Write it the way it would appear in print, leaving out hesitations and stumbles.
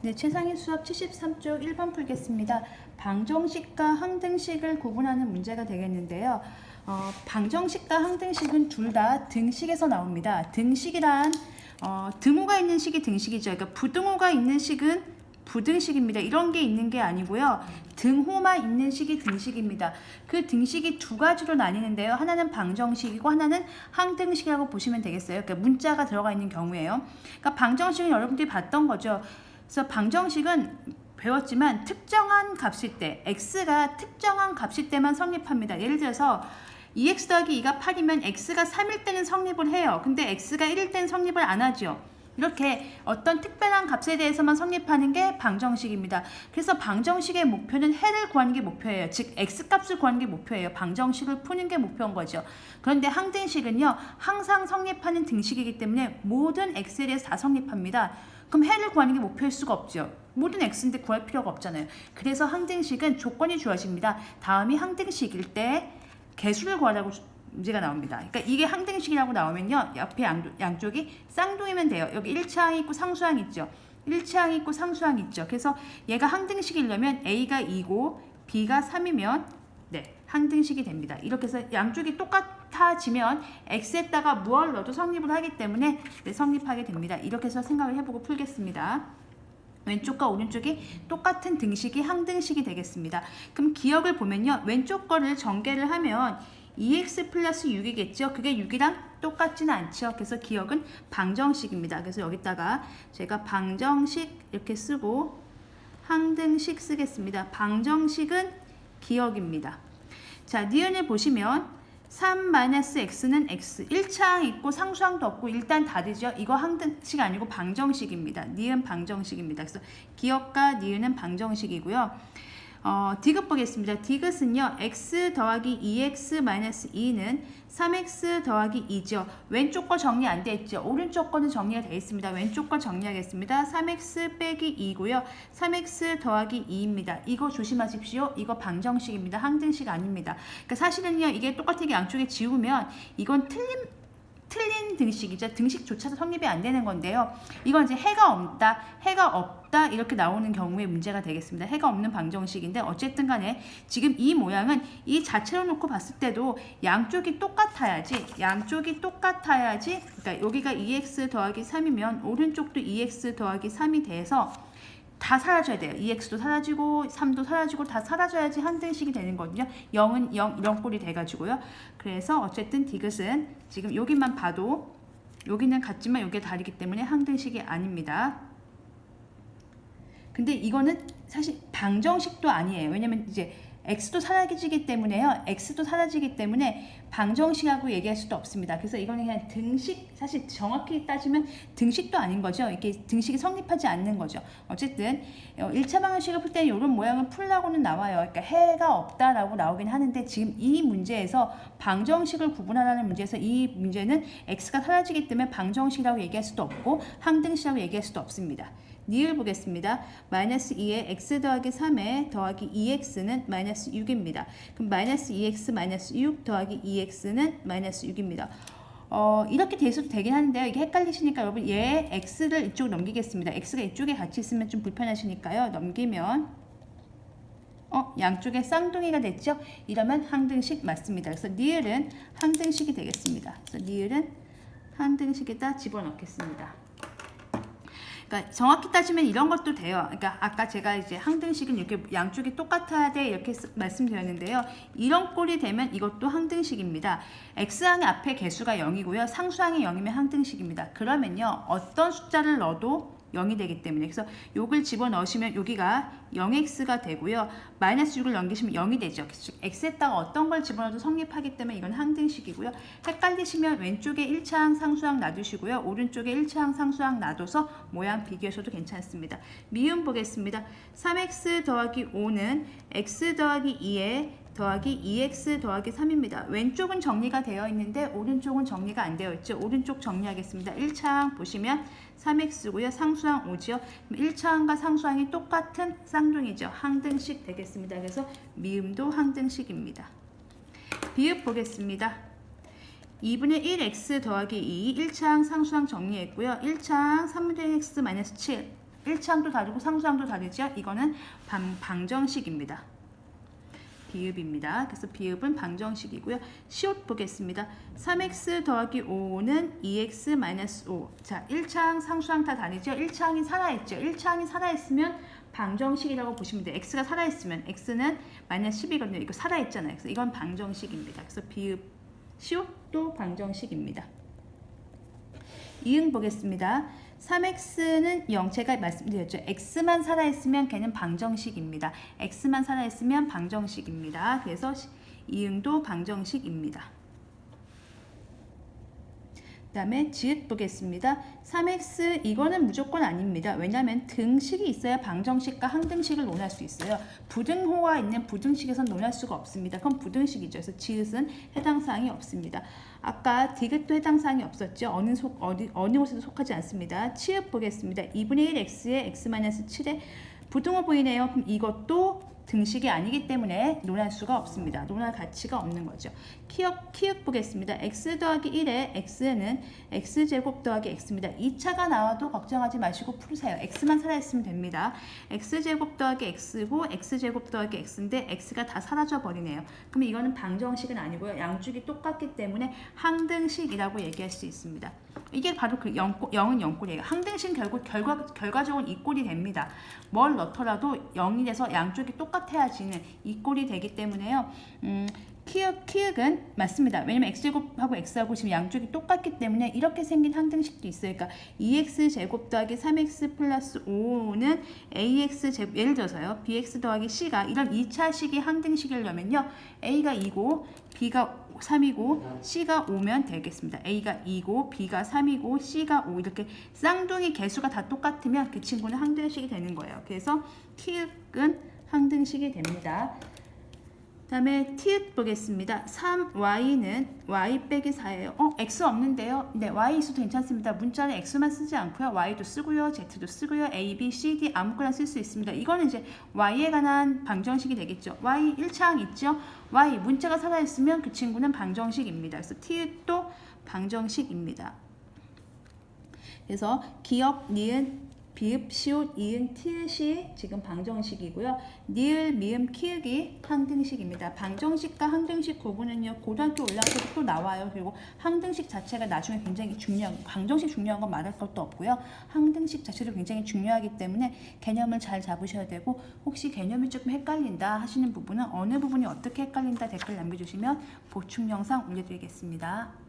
네, 최상위 수업 73쪽 1번 풀겠습니다. 방정식과 항등식을 구분하는 문제가 되겠는데요. 방정식과 항등식은 둘 다 등식에서 나옵니다. 등식이란 등호가 있는 식이 등식이죠. 그러니까 부등호가 있는 식은 부등식입니다. 이런 게 있는 게 아니고요. 등호만 있는 식이 등식입니다. 그 등식이 두 가지로 나뉘는데요. 하나는 방정식이고 하나는 항등식이라고 보시면 되겠어요. 그러니까 문자가 들어가 있는 경우에요. 그러니까 방정식은 여러분들이 봤던 거죠. 그래서 방정식은 배웠지만 특정한 값일 때, x가 특정한 값일 때만 성립합니다. 예를 들어서 2x 더하기 2가 8이면 x가 3일 때는 성립을 해요. 근데 x가 1일 때는 성립을 안 하죠. 이렇게 어떤 특별한 값에 대해서만 성립하는 게 방정식입니다. 그래서 방정식의 목표는 해를 구하는 게 목표예요. 즉 x값을 구하는 게 목표예요. 방정식을 푸는 게 목표인 거죠. 그런데 항등식은요. 항상 성립하는 등식이기 때문에 모든 x에 대해서 다 성립합니다. 그럼 해를 구하는 게 목표일 수가 없죠. 모든 x인데 구할 필요가 없잖아요. 그래서 항등식은 조건이 주어집니다. 다음이 항등식일 때 개수를 구하라고 문제가 나옵니다. 그러니까 이게 항등식이라고 나오면요. 옆에 양쪽이 쌍둥이면 돼요. 여기 1차항이 있고 상수항이 있죠. 1차항이 있고 상수항이 있죠. 그래서 얘가 항등식이려면 A가 2고 B가 3이면 네, 항등식이 됩니다. 이렇게 해서 양쪽이 똑같아지면 X에다가 무얼 넣어도 성립을 하기 때문에 네, 성립하게 됩니다. 이렇게 해서 생각을 해보고 풀겠습니다. 왼쪽과 오른쪽이 똑같은 등식이 항등식이 되겠습니다. 그럼 기억을 보면요. 왼쪽 거를 전개를 하면 2x 플러스 6이겠죠. 그게 6이랑 똑같지는 않죠. 그래서 기억은 방정식입니다. 그래서 여기다가 제가 방정식 이렇게 쓰고 항등식 쓰겠습니다. 방정식은 기억입니다. 자, 니은을 보시면 3-x는 x. 1차항 있고 상수항도 없고 일단 다르죠. 이거 항등식 아니고 방정식입니다. 니은 방정식입니다. 그래서 기억과 니은은 방정식이고요. 디귿 보겠습니다. 디귿은요. x 더하기 2x-2는 3x 더하기 2죠. 왼쪽 거 정리 안 돼 있죠. 오른쪽 거는 정리가 되어 있습니다. 왼쪽 거 정리하겠습니다. 3x 빼기 2고요. 3x 더하기 2입니다. 이거 조심하십시오. 이거 방정식입니다. 항등식 아닙니다. 그러니까 사실은요. 이게 똑같게 양쪽에 지우면 이건 틀린 등식이죠. 등식조차도 성립이 안 되는 건데요. 이건 이제 해가 없다 이렇게 나오는 경우에 문제가 되겠습니다. 해가 없는 방정식인데 어쨌든 간에 지금 이 모양은 이 자체로 놓고 봤을 때도 양쪽이 똑같아야지 그러니까 여기가 2x 더하기 3이면 오른쪽도 2x 더하기 3이 돼서 다 사라져야 돼요. 2x도 사라지고 3도 사라지고 다 사라져야지 항등식이 되는 거거든요. 0은 0 이런 꼴이 돼가지고요. 그래서 어쨌든 디귿은 지금 여기만 봐도 여기는 같지만 여기가 다르기 때문에 항등식이 아닙니다. 근데 이거는 사실 방정식도 아니에요. 왜냐면 이제 x도 사라지기 때문에요. x도 사라지기 때문에 방정식하고 얘기할 수도 없습니다. 그래서 이거는 그냥 등식, 사실 정확히 따지면 등식도 아닌 거죠. 이게 등식이 성립하지 않는 거죠. 어쨌든 1차 방정식을 풀 때는 이런 모양을 풀라고는 나와요. 그러니까 해가 없다라고 나오긴 하는데 지금 이 문제에서 방정식을 구분하라는 문제에서 이 문제는 x가 사라지기 때문에 방정식이라고 얘기할 수도 없고 항등식이라고 얘기할 수도 없습니다. 니을 보겠습니다. 마이너스 2에 x 더하기 3에 더하기 2x는 마이너스 6입니다. 그럼 마이너스 2x 마이너스 6 더하기 2x는 마이너스 6입니다. 이렇게 돼 있어도 되긴 하는데요. 이게 헷갈리시니까 여러분 얘 x를 이쪽으로 넘기겠습니다. x가 이쪽에 같이 있으면 좀 불편하시니까요. 넘기면 양쪽에 쌍둥이가 됐죠? 이러면 항등식 맞습니다. 그래서 니을은 항등식이 되겠습니다. 그래서 니을은 항등식에다 집어넣겠습니다. 그러니까 정확히 따지면 이런 것도 돼요. 그러니까 아까 제가 이제 항등식은 이렇게 양쪽이 똑같아야 돼 이렇게 말씀드렸는데요. 이런 꼴이 되면 이것도 항등식입니다. x항의 앞에 개수가 0이고요. 상수항이 0이면 항등식입니다. 그러면요. 어떤 숫자를 넣어도 0이 되기 때문에 그래서 요걸 집어넣으시면 여기가 0x가 되고요. 마이너스 6을 넘기시면 0이 되죠. x에다가 어떤 걸 집어넣어도 성립하기 때문에 이건 항등식이고요. 헷갈리시면 왼쪽에 1차항 상수항 놔두시고요. 오른쪽에 1차항 상수항 놔둬서 모양 비교하셔도 괜찮습니다. 미음 보겠습니다. 3x 더하기 5는 x 더하기 2에 더하기 2x 더하기 3입니다. 왼쪽은 정리가 되어 있는데 오른쪽은 정리가 안 되어 있죠. 오른쪽 정리하겠습니다. 1차항 보시면 3x고요. 상수항 5죠. 1차항과 상수항이 똑같은 쌍둥이죠. 항등식 되겠습니다. 그래서 미음도 항등식입니다. 비읍 보겠습니다. 2분의 1x 더하기 2 1차항 상수항 정리했고요. 1차항 3분의 x 마이너스 7 1차항도 다르고 상수항도 다르죠. 이거는 방정식입니다. 비읍입니다. 그래서 비읍은 방정식이고요. 시옷 보겠습니다. 3x 더하기 5는 2x 마이너스 5. 자, 1차항, 상수항 다 다르죠. 1차항이 살아있죠. 1차항이 살아있으면 방정식이라고 보시면 돼요. x가 살아있으면 x는 마이너스 10이거든요. 이거 살아있잖아요. 그래서 이건 방정식입니다. 그래서 비읍, 시옷도 방정식입니다. 이응 보겠습니다. 3x는 0, 제가 말씀드렸죠. x만 살아있으면 걔는 방정식입니다. x만 살아있으면 방정식입니다. 그래서 이응도 방정식입니다. 그 다음에 지읒 보겠습니다. 3x 이거는 무조건 아닙니다. 왜냐하면 등식이 있어야 방정식과 항등식을 논할 수 있어요. 부등호가 있는 부등식에선 논할 수가 없습니다. 그럼 부등식이죠. 그래서 지읒은 해당 사항이 없습니다. 아까 디귿도 해당 사항이 없었죠. 어느 곳에도 속하지 않습니다. 치읓 보겠습니다. 2분의 1 x에 x-7에 부등호 보이네요. 그럼 이것도 등식이 아니기 때문에 논할 수가 없습니다. 논할 가치가 없는 거죠. 키읔 보겠습니다. x 더하기 1에 x는 x제곱 더하기 x입니다. 2차가 나와도 걱정하지 마시고 풀으세요. x만 살아있으면 됩니다. x제곱 더하기 x고 x제곱 더하기 x인데 x가 다 사라져 버리네요. 그럼 이거는 방정식은 아니고요. 양쪽이 똑같기 때문에 항등식이라고 얘기할 수 있습니다. 이게 바로 그 0은 0꼴이에요. 항등식 결국 결과적으로 이 꼴이 됩니다. 뭘 넣더라도 0이 돼서 양쪽이 똑같아야지는 이 꼴이 되기 때문에요. 키읔은 맞습니다. 왜냐면 x제곱하고 x하고 지금 양쪽이 똑같기 때문에 이렇게 생긴 항등식도 있어요. 그러니까 2x제곱 더하기 3x 플러스 5는 ax제곱, 예를 들어서요. bx 더하기 c가 이런 2차식이 항등식이려면요. a가 2고 b가 3이고 C가 5면 되겠습니다. A가 2고 B가 3이고 C가 5 이렇게 쌍둥이 개수가 다 똑같으면 그 친구는 항등식이 되는 거예요. 그래서 키읔은 항등식이 됩니다. 다음에 티읕 보겠습니다. 3y는 y 빼기 4예요. x 없는데요. 네, y 있어도 괜찮습니다. 문자는 x만 쓰지 않고요. y도 쓰고요. z도 쓰고요. a, b, c, d 아무거나 쓸 수 있습니다. 이거는 이제 y에 관한 방정식이 되겠죠. y 1차항 있죠. y 문자가 살아있으면 그 친구는 방정식입니다. 그래서 티읕도 방정식입니다. 그래서 기역, 니은, 비읍, 시옷, 이응, 티읕이 지금 방정식이고요. 니을, 미음, 키읔이 항등식입니다. 방정식과 항등식 구분은요. 고등학교 올라가서도 또 나와요. 그리고 항등식 자체가 나중에 굉장히 방정식 중요한 건 말할 것도 없고요. 항등식 자체도 굉장히 중요하기 때문에 개념을 잘 잡으셔야 되고 혹시 개념이 조금 헷갈린다 하시는 부분은 어느 부분이 어떻게 헷갈린다 댓글 남겨주시면 보충 영상 올려드리겠습니다.